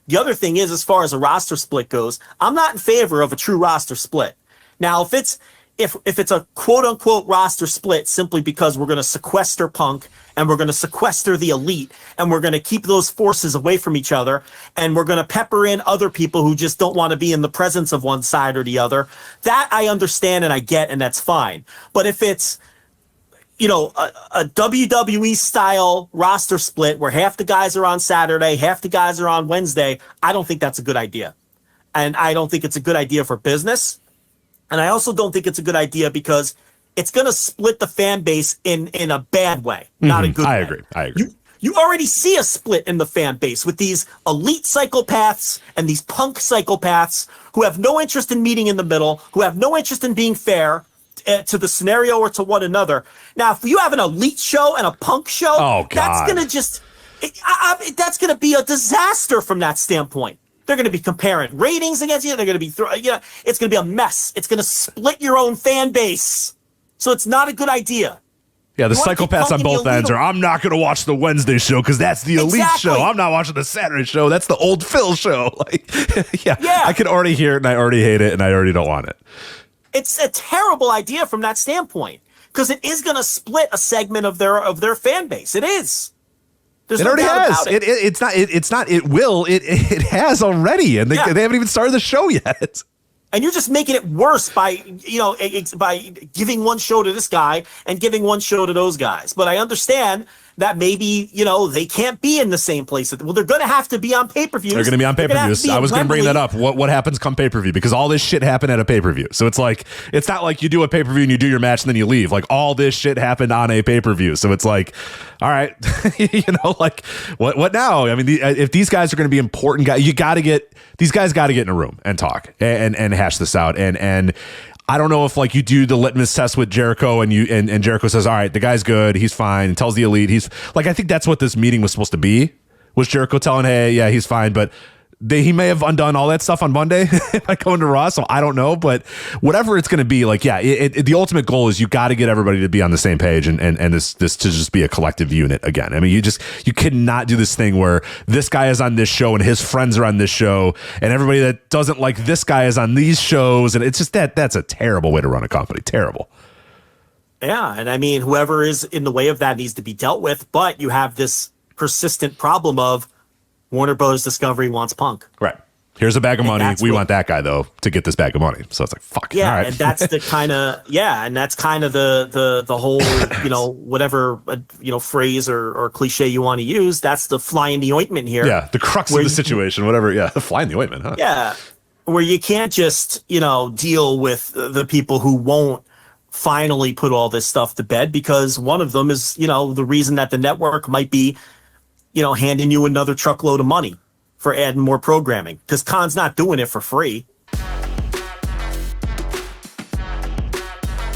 The other thing is, as far as a roster split goes, I'm not in favor of a true roster split. Now, if it's a quote unquote roster split simply because we're going to sequester Punk and we're going to sequester the Elite and we're going to keep those forces away from each other and we're going to pepper in other people who just don't want to be in the presence of one side or the other, that I understand and I get, and that's fine. But if it's, you know, a WWE style roster split where half the guys are on Saturday, half the guys are on Wednesday, I don't think that's a good idea. And I don't think it's a good idea for business. And I also don't think it's a good idea because it's going to split the fan base in a bad way, not a good way. I agree. You already see a split in the fan base with these elite psychopaths and these punk psychopaths who have no interest in meeting in the middle, who have no interest in being fair to the scenario or to one another. Now, if you have an elite show and a punk show, that's going to just that's going to be a disaster from that standpoint. They're going to be comparing ratings against you. They're going to be it's going to be a mess. It's going to split your own fan base. So it's not a good idea. Yeah, the psychopaths on both ends are, I'm not going to watch the Wednesday show because that's the elite show. I'm not watching the Saturday show. That's the old Phil show. Like, yeah, I can already hear it and I already hate it and I already don't want it. It's a terrible idea from that standpoint because it is going to split a segment of their fan base. It is. There's it already has. It will. It has already, and they haven't even started the show yet. And you're just making it worse by by giving one show to this guy and giving one show to those guys. But I understand that maybe they can't be in the same place. Well, they're going to have to be on pay-per-views. They're going to be on pay-per-views. I was going to bring that up. What happens come pay-per-view? Because all this shit happened at a pay-per-view. So it's like, it's not like you do a pay-per-view and you do your match and then you leave. Like, all this shit happened on a pay-per-view. So it's like, all right, like what now? I mean, if these guys are going to be important guys, these guys got to get in a room and talk and hash this out. And I don't know if like you do the litmus test with Jericho and Jericho says, all right, the guy's good. He's fine. And tells the Elite he's like, I think that's what this meeting was supposed to be, was Jericho telling, hey, yeah, he's fine. But he may have undone all that stuff on Monday by going to Raw. So I don't know, but whatever it's going to be, like, yeah, the ultimate goal is you got to get everybody to be on the same page and this to just be a collective unit again. I mean, you cannot do this thing where this guy is on this show and his friends are on this show and everybody that doesn't like this guy is on these shows. And it's just that's a terrible way to run a company. Terrible. Yeah. And I mean, whoever is in the way of that needs to be dealt with, but you have this persistent problem of Warner Bros. Discovery wants Punk. Right. Here's a bag of money. We want that guy, though, to get this bag of money. So it's like, fuck. Yeah, all right. and that's the kind of, and that's kind of the whole, whatever, phrase or cliche you want to use. That's the fly in the ointment here. Yeah, the crux of the situation, whatever. Yeah, the fly in the ointment, huh? Yeah, where you can't just, deal with the people who won't finally put all this stuff to bed, because one of them is, the reason that the network might be, handing you another truckload of money for adding more programming, because Khan's not doing it for free.